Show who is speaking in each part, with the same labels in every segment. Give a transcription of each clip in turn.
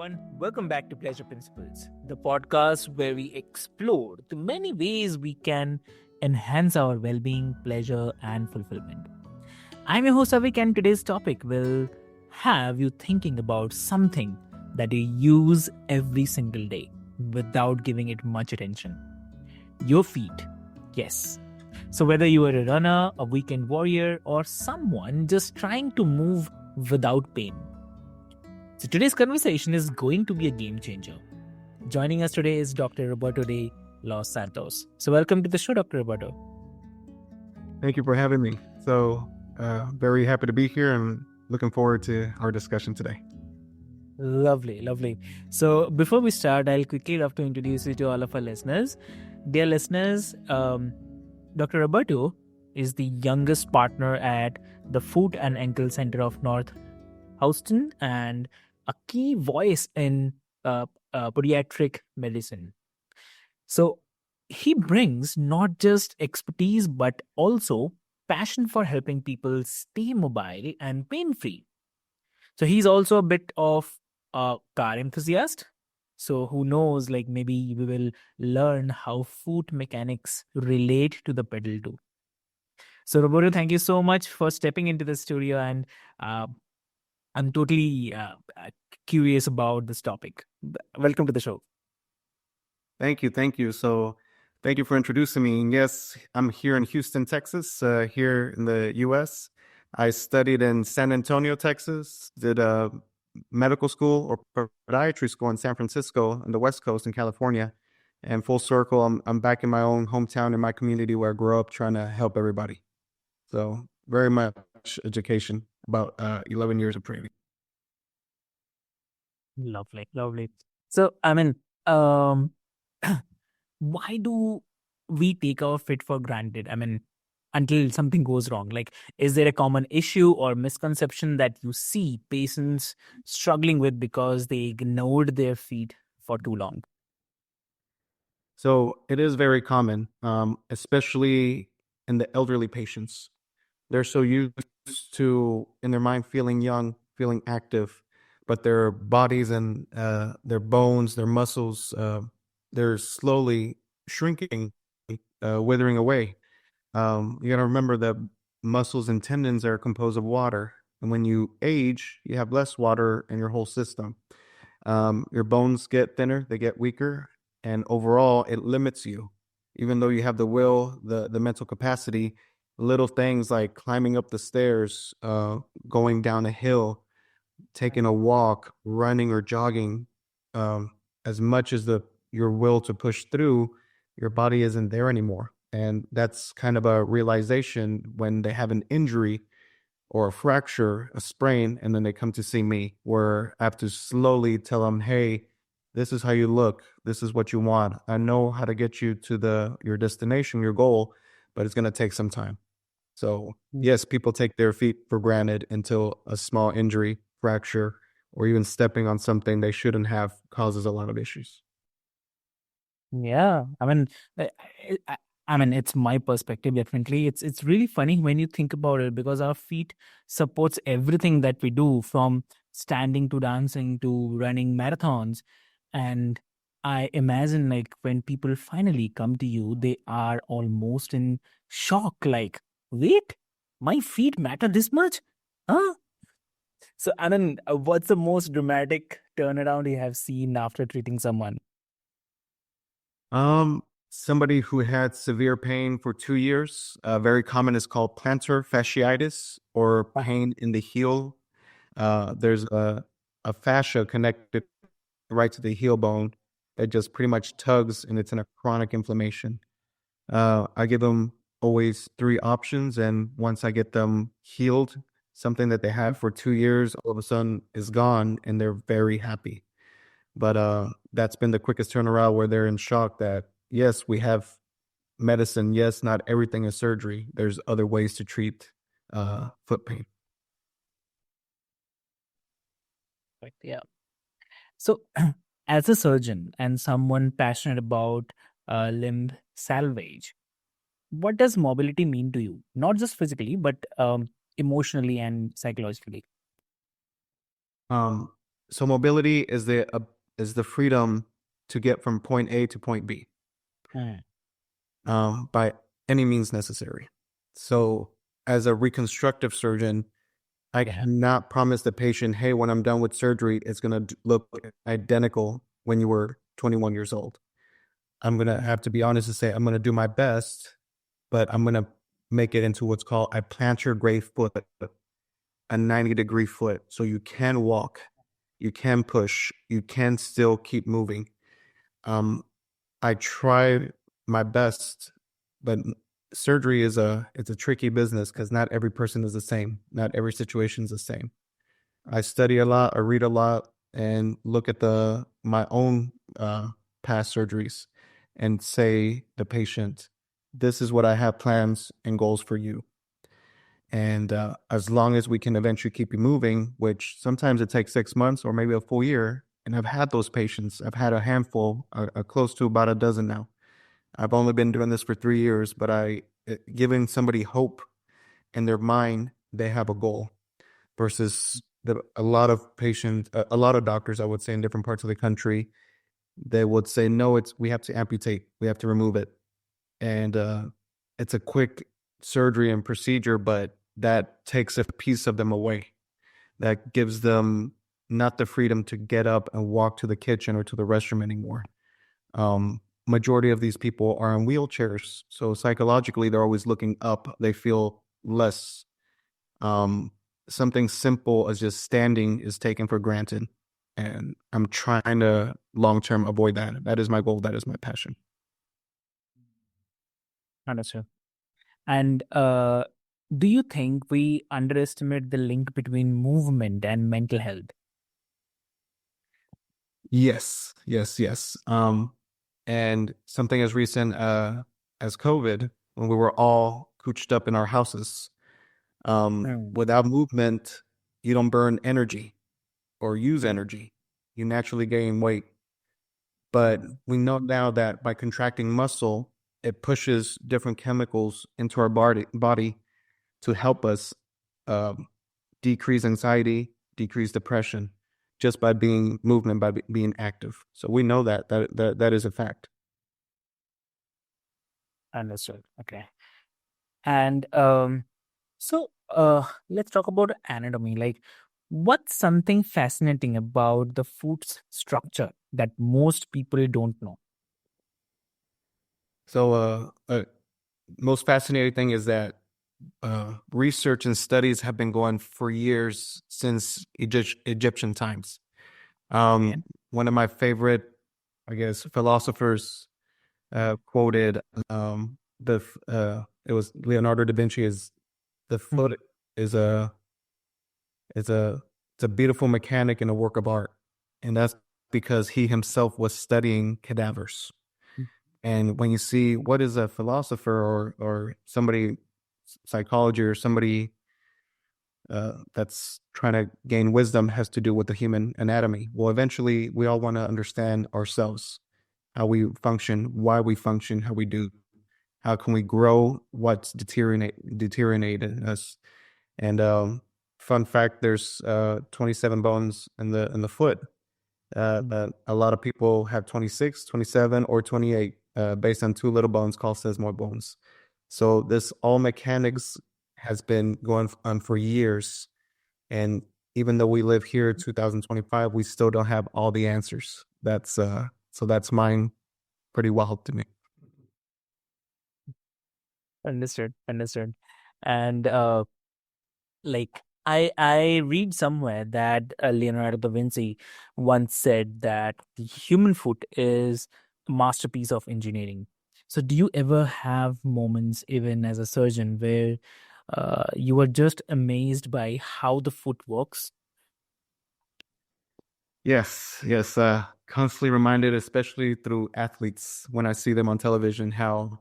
Speaker 1: everyone. Welcome back to Pleasure Principles, the podcast where we explore the many ways we can enhance our well being, pleasure, and fulfillment. I'm your host, Avik, and today's topic will have you thinking about something that you use every single day without giving it much attention: your feet. Yes. So, whether you are a runner, a weekend warrior, or someone just trying to move without pain, so today's conversation is going to be a game changer. Joining us today is Dr. Roberto de Los Santos. So welcome to the show, Dr. Roberto.
Speaker 2: Thank you for having me. Very happy to be here and looking forward to our discussion today.
Speaker 1: Lovely. So before we start, I'll quickly love to introduce you to all of our listeners. Dear listeners, Dr. Roberto is the youngest partner at the Foot and Ankle Center of North Houston and a key voice in podiatric medicine. So he brings not just expertise, but also passion for helping people stay mobile and pain-free. So he's also a bit of a car enthusiast. So who knows, like maybe we will learn how foot mechanics relate to the pedal too. So Roberto, thank you so much for stepping into the studio, and I'm totally curious about this topic. Welcome to the show.
Speaker 2: Thank you. So thank you for introducing me. And yes, I'm here in Houston, Texas, here in the U.S. I studied in San Antonio, Texas, did a medical school or podiatry school in San Francisco on the West Coast in California. And full circle, I'm back in my own hometown, in my community where I grew up, trying to help everybody. So very much education, about 11 years of training.
Speaker 1: Lovely. So, I mean, why do we take our fit for granted? I mean, until something goes wrong. Like, is there a common issue or misconception that you see patients struggling with because they ignored their feet for too long?
Speaker 2: So it is very common, especially in the elderly patients. They're so used to, in their mind, feeling young, feeling active, but their bodies and their bones, their muscles, they're slowly shrinking, withering away. You got to remember that muscles and tendons are composed of water. And when you age, you have less water in your whole system. Your bones get thinner, they get weaker, and overall, it limits you. Even though you have the will, the mental capacity, little things like climbing up the stairs, going down a hill, taking a walk, running or jogging, as much as your will to push through, your body isn't there anymore. And that's kind of a realization when they have an injury or a fracture, a sprain, and then they come to see me, where I have to slowly tell them, hey, this is how you look. This is what you want. I know how to get you to your destination, your goal, but it's going to take some time. So yes, people take their feet for granted until a small injury, fracture, or even stepping on something they shouldn't have causes a lot of issues.
Speaker 1: Yeah, I mean, it's my perspective. Definitely, it's really funny when you think about it, because our feet supports everything that we do, from standing to dancing to running marathons. And I imagine, like, when people finally come to you, they are almost in shock. Like, wait, my feet matter this much, huh? So, Anand, what's the most dramatic turnaround you have seen after treating someone?
Speaker 2: Somebody who had severe pain for 2 years, very common, is called plantar fasciitis, or pain in the heel. There's a fascia connected right to the heel bone that just pretty much tugs, and it's in a chronic inflammation. I give them always 3 options, and once I get them healed, something that they had for 2 years all of a sudden is gone, and they're very happy. But that's been the quickest turnaround, where they're in shock that, yes, we have medicine. Yes, not everything is surgery. There's other ways to treat foot pain.
Speaker 1: Right. Yeah. So, as a surgeon and someone passionate about limb salvage, what does mobility mean to you? Not just physically, but emotionally and psychologically.
Speaker 2: Um, So mobility is the freedom to get from point A to point B,
Speaker 1: Mm.
Speaker 2: by any means necessary. So as a reconstructive surgeon, I
Speaker 1: Yeah.
Speaker 2: cannot promise the patient, hey, when I'm done with surgery, it's going to look identical when you were 21 years old. I'm going to have to be honest and say, I'm going to do my best, but I'm going to make it into what's called a plantar grade foot, a 90-degree foot. So you can walk, you can push, you can still keep moving. I try my best, but surgery it's a tricky business because not every person is the same. Not every situation is the same. I study a lot, I read a lot, and look at my own past surgeries and say the patient, this is what I have plans and goals for you. And as long as we can eventually keep you moving, which sometimes it takes 6 months or maybe a full year, and I've had those patients. I've had a handful, close to about a dozen now. I've only been doing this for 3 years, but giving somebody hope in their mind, they have a goal versus a lot of patients, a lot of doctors, I would say in different parts of the country, they would say, no, we have to amputate, we have to remove it. And it's a quick surgery and procedure, but that takes a piece of them away. That gives them not the freedom to get up and walk to the kitchen or to the restroom anymore. Majority of these people are in wheelchairs, so psychologically they're always looking up. They feel less. Something simple as just standing is taken for granted, and I'm trying to long term avoid that. That is my goal. That is my passion.
Speaker 1: Understood. And do you think we underestimate the link between movement and mental health?
Speaker 2: Yes, yes, yes. And something as recent as COVID, when we were all cooched up in our houses,
Speaker 1: Mm.
Speaker 2: without movement, you don't burn energy or use energy. You naturally gain weight. But we know now that by contracting muscle, it pushes different chemicals into our body to help us um, decrease anxiety, decrease depression, just by being movement, by being active. So we know that is a fact.
Speaker 1: Understood. Okay. And so let's talk about anatomy. Like, what's something fascinating about the foot's structure that most people don't know?
Speaker 2: So most fascinating thing is that research and studies have been going for years since Egyptian times.
Speaker 1: Okay.
Speaker 2: One of my favorite, I guess, philosophers quoted it was Leonardo da Vinci is the
Speaker 1: Mhm.
Speaker 2: foot is a is a it's a beautiful mechanic and a work of art, and that's because he himself was studying cadavers. And when you see what is a philosopher or somebody psychology or somebody that's trying to gain wisdom has to do with the human anatomy. Well, eventually, we all want to understand ourselves, how we function, why we function, how we do, how can we grow, what's deteriorated us. And fun fact: there's 27 bones in the foot.
Speaker 1: Mm.
Speaker 2: A lot of people have 26, 27, or 28 based on two little bones called sesamoid bones. So this all mechanics has been going on for years. And even though we live here 2025, we still don't have all the answers. That's mine pretty wild to me.
Speaker 1: Understood. Understood. And like I read somewhere that Leonardo da Vinci once said that the human foot is a masterpiece of engineering. So do you ever have moments, even as a surgeon, where you are just amazed by how the foot works?
Speaker 2: Yes, yes. Constantly reminded, especially through athletes, when I see them on television, how,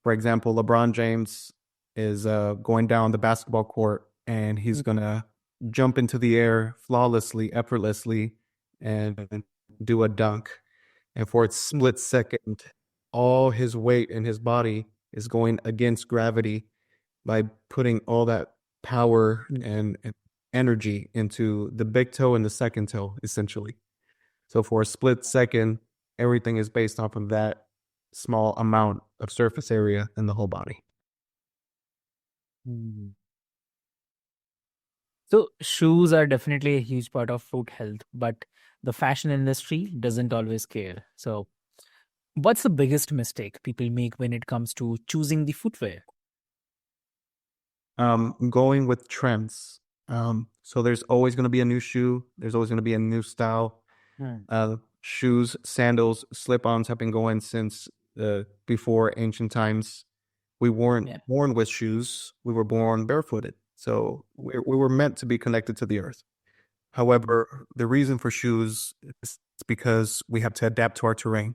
Speaker 2: for example, LeBron James is going down the basketball court and he's
Speaker 1: Mm.
Speaker 2: gonna jump into the air flawlessly, effortlessly, and do a dunk. And for a split second, all his weight in his body is going against gravity by putting all that power
Speaker 1: Mm.
Speaker 2: and energy into the big toe and the second toe, essentially. So for a split second, everything is based off of that small amount of surface area in the whole body.
Speaker 1: Mm. So shoes are definitely a huge part of foot health, but the fashion industry doesn't always care. So what's the biggest mistake people make when it comes to choosing the footwear?
Speaker 2: Going with trends. So there's always going to be a new shoe. There's always going to be a new style.
Speaker 1: Hmm.
Speaker 2: Shoes, sandals, slip-ons have been going since before ancient times. We weren't
Speaker 1: Yeah.
Speaker 2: born with shoes. We were born barefooted. So we were meant to be connected to the earth. However, the reason for shoes is because we have to adapt to our terrain.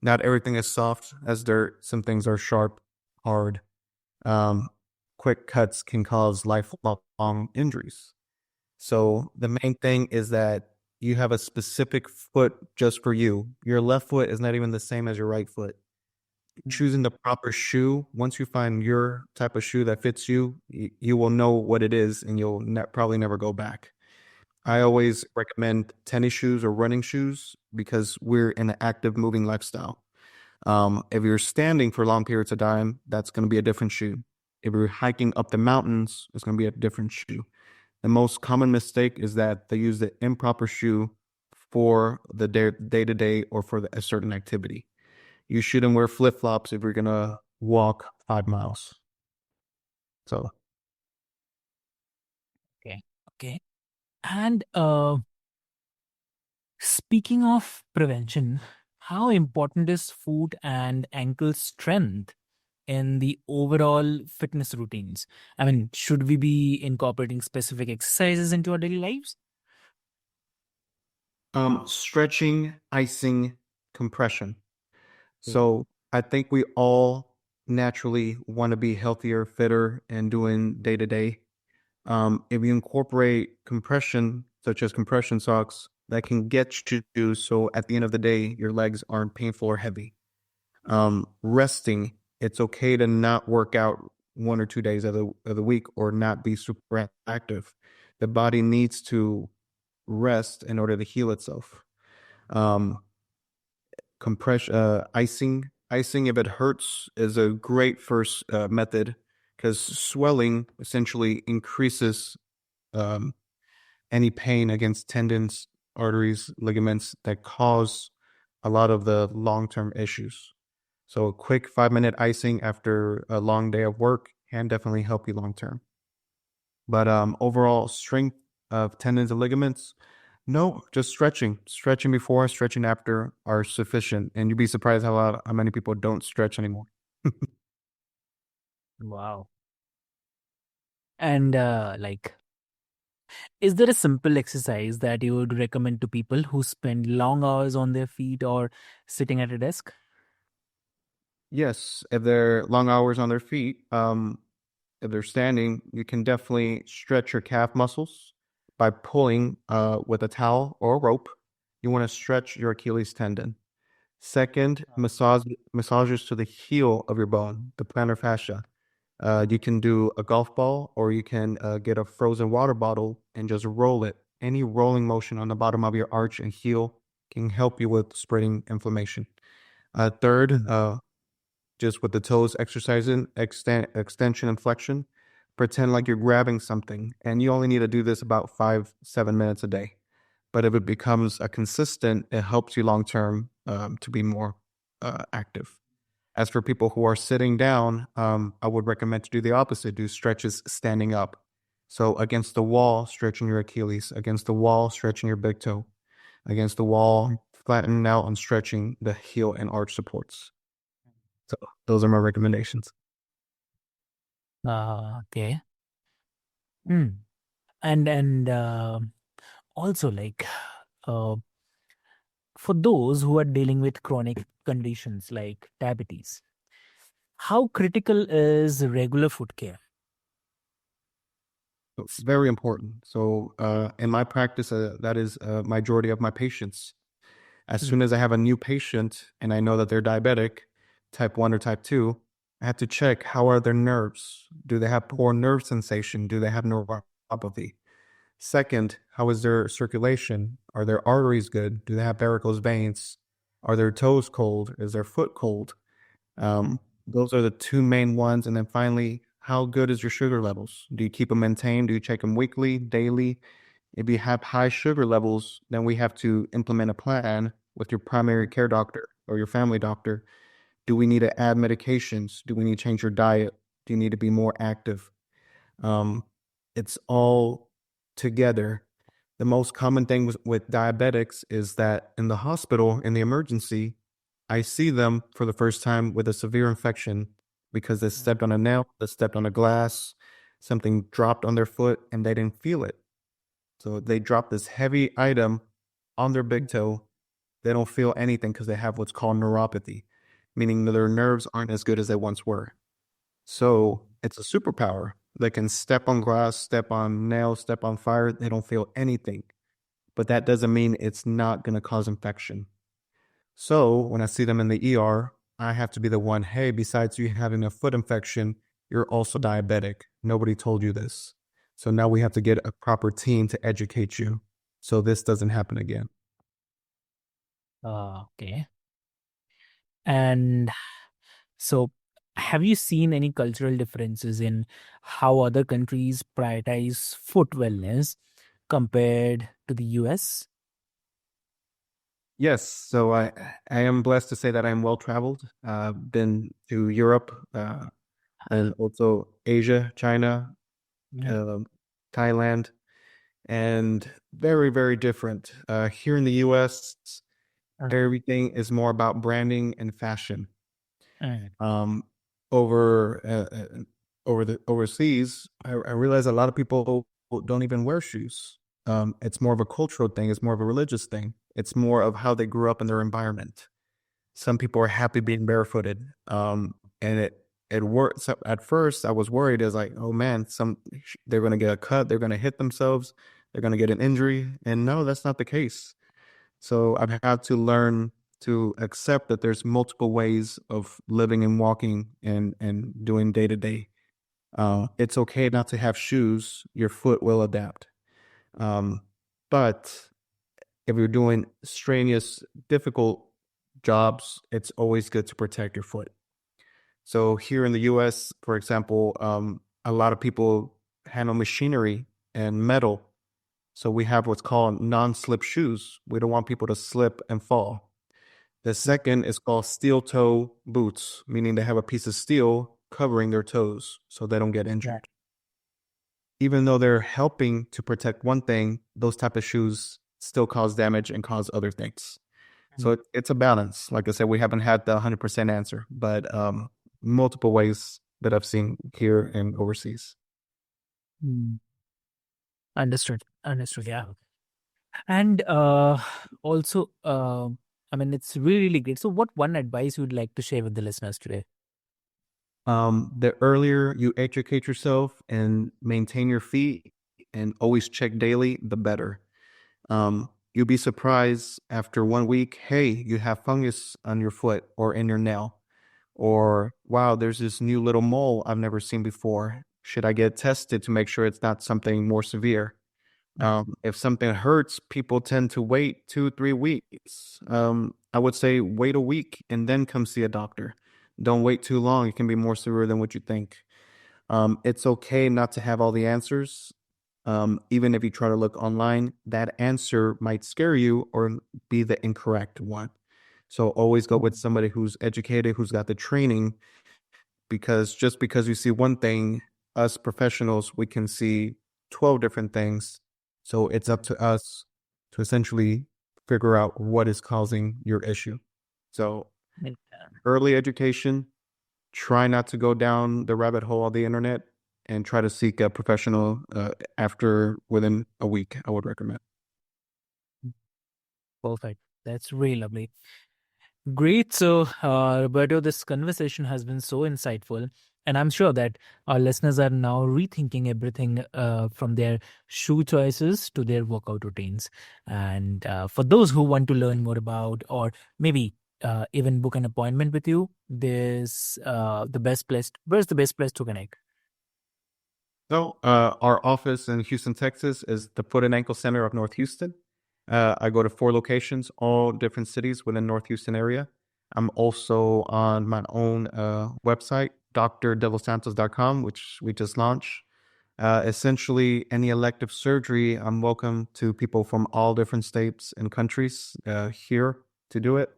Speaker 2: Not everything is soft as dirt. Some things are sharp, hard. Um, Quick cuts can cause lifelong injuries. So the main thing is that you have a specific foot just for you. Your left foot is not even the same as your right foot. Choosing the proper shoe, once you find your type of shoe that fits you, you will know what it is and you'll probably never go back. I always recommend tennis shoes or running shoes because we're in an active moving lifestyle. If you're standing for long periods of time, that's going to be a different shoe. If you're hiking up the mountains, it's going to be a different shoe. The most common mistake is that they use the improper shoe for the day to day or for a certain activity. You shouldn't wear flip flops if you're going to walk 5 miles. So,
Speaker 1: Okay. Okay. And speaking of prevention, how important is foot and ankle strength in the overall fitness routines? I mean, should we be incorporating specific exercises into our daily lives?
Speaker 2: stretching, icing, compression.
Speaker 1: Okay.
Speaker 2: So, I think we all naturally want to be healthier, fitter, and doing day to day. If you incorporate compression, such as compression socks, that can get you so at the end of the day, your legs aren't painful or heavy. Resting, it's okay to not work out 1 or 2 days of the week or not be super active. The body needs to rest in order to heal itself. Um, icing if it hurts is a great first method because swelling essentially increases um, any pain against tendons, arteries, ligaments that cause a lot of the long-term issues. So a quick 5-minute icing after a long day of work can definitely help you long term. But overall strength of tendons and ligaments, no, just stretching. Stretching before, stretching after are sufficient. And you'd be surprised how many people don't stretch anymore.
Speaker 1: Wow. And is there a simple exercise that you would recommend to people who spend long hours on their feet or sitting at a desk?
Speaker 2: Yes, if they're long hours on their feet, if they're standing, you can definitely stretch your calf muscles by pulling with a towel or a rope. You want to stretch your Achilles tendon. Second, massages to the heel of your bone, the plantar fascia. You can do a golf ball or you can get a frozen water bottle and just roll it. Any rolling motion on the bottom of your arch and heel can help you with spreading inflammation. Third, just with the toes exercising, extension and flexion. Pretend like you're grabbing something, and you only need to do this about 5-7 minutes a day. But if it becomes a consistent, it helps you long term to be more active. As for people who are sitting down, I would recommend to do the opposite. Do stretches standing up. So against the wall, stretching your Achilles. Against the wall, stretching your big toe. Against the wall, flattening out and stretching the heel and arch supports. So those are my recommendations.
Speaker 1: Okay. Mm. And also uh, for those who are dealing with chronic conditions like diabetes, how critical is regular foot care?
Speaker 2: So very important. So in my practice, that is majority of my patients. As
Speaker 1: Mm.
Speaker 2: soon as I have a new patient and I know that they're diabetic, type 1 or type 2, I have to check how are their nerves? Do they have poor nerve sensation? Do they have neuropathy? Second, how is their circulation? Are their arteries good? Do they have varicose veins? Are their toes cold? Is their foot cold? Those are the two main ones. And then finally, how good is your sugar levels? Do you keep them maintained? Do you check them weekly, daily? If you have high sugar levels, then we have to implement a plan with your primary care doctor or your family doctor. Do we need to add medications? Do we need to change your diet? Do you need to be more active? It's all together. The most common thing with diabetics is that in the hospital, in the emergency, I see them for the first time with a severe infection because they stepped on a nail, they stepped on a glass, something dropped on their foot, and they didn't feel it. So they drop this heavy item on their big toe. They don't feel anything because they have what's called neuropathy, meaning that their nerves aren't as good as they once were. So it's a superpower. They can step on glass, step on nails, step on fire. They don't feel anything. But that doesn't mean it's not going to cause infection. So when I see them in the ER, I have to be the one, hey, besides you having a foot infection, you're also diabetic. Nobody told you this. So now we have to get a proper team to educate you so this doesn't happen again.
Speaker 1: Okay. And so, have you seen any cultural differences in how other countries prioritize foot wellness compared to the US?
Speaker 2: Yes, so I am blessed to say that I'm well traveled. Been to Europe and also Asia, China,
Speaker 1: Yeah.
Speaker 2: um, Thailand, and very, very different. Here in the US, everything is more about branding and fashion.
Speaker 1: Mm.
Speaker 2: Um, over over the overseas, I realize a lot of people don't even wear shoes. It's more of a cultural thing. It's more of a religious thing. It's more of how they grew up in their environment. Some people are happy being barefooted. And it works. So at first, I was worried as like, oh man, they're going to get a cut, they're going to hit themselves, they're going to get an injury, and no, that's not the case. So I've had to learn to accept that there's multiple ways of living and walking and doing day to day. It's okay not to have shoes. Your foot will adapt. Um, but if you're doing strenuous, difficult jobs, it's always good to protect your foot. So here in the US, for example, a lot of people handle machinery and metal. So we have what's called non-slip shoes. We don't want people to slip and fall. The second is called steel toe boots, meaning they have a piece of steel covering their toes so they don't get
Speaker 1: Yeah.
Speaker 2: injured. Even though they're helping to protect one thing, those type of shoes still cause damage and cause other things. So it's a balance. Like I said, we haven't had the 100% answer, but multiple ways that I've seen here and overseas.
Speaker 1: Mm. Understood. Understood. Yeah. And also, I mean, it's really, really great. So, what one advice you'd like to share with the listeners today?
Speaker 2: The earlier you educate yourself and maintain your feet and always check daily, the better. You'll be surprised after 1 week, hey, you have fungus on your foot or in your nail. Or, wow, there's this new little mole I've never seen before. Should I get tested to make sure it's not something more severe? If something hurts, people tend to wait 2, 3 weeks. I would say wait a week and then come see a doctor. Don't wait too long. It can be more severe than what you think. It's okay not to have all the answers. Even if you try to look online, that answer might scare you or be the incorrect one. So always go with somebody who's educated, who's got the training, because just because you see one thing, us professionals, we can see 12 different things. So it's up to us to essentially figure out what is causing your issue. So
Speaker 1: Yeah.
Speaker 2: early education, try not to go down the rabbit hole of the internet and try to seek a professional within a week, I would recommend.
Speaker 1: Perfect. That's really lovely. Great. So, Roberto, this conversation has been so insightful. And I'm sure that our listeners are now rethinking everything from their shoe choices to their workout routines. And for those who want to learn more about, or maybe even book an appointment with you, where's the best place to connect?
Speaker 2: So, our office in Houston, Texas is the Foot and Ankle Center of North Houston. I go to 4 locations, all different cities within North Houston area. I'm also on my own website, drdelosantos.com, which we just launched. Essentially, any elective surgery, I'm welcome to people from all different states and countries here to do it.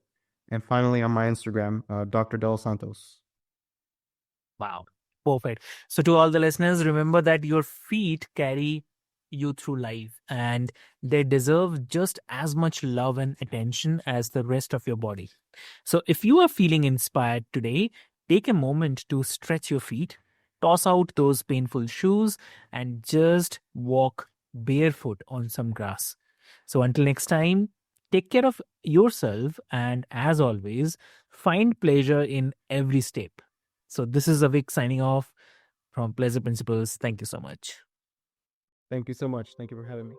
Speaker 2: And finally, on my Instagram, Dr. De Los Santos.
Speaker 1: Wow. Perfect. So, to all the listeners, remember that your feet carry you through life and they deserve just as much love and attention as the rest of your body. So, if you are feeling inspired today, take a moment to stretch your feet, toss out those painful shoes, and just walk barefoot on some grass. So, until next time, take care of yourself and, as always, find pleasure in every step. So, this is Avik signing off from Pleasure Principles. Thank you so much.
Speaker 2: Thank you so much. Thank you for having me.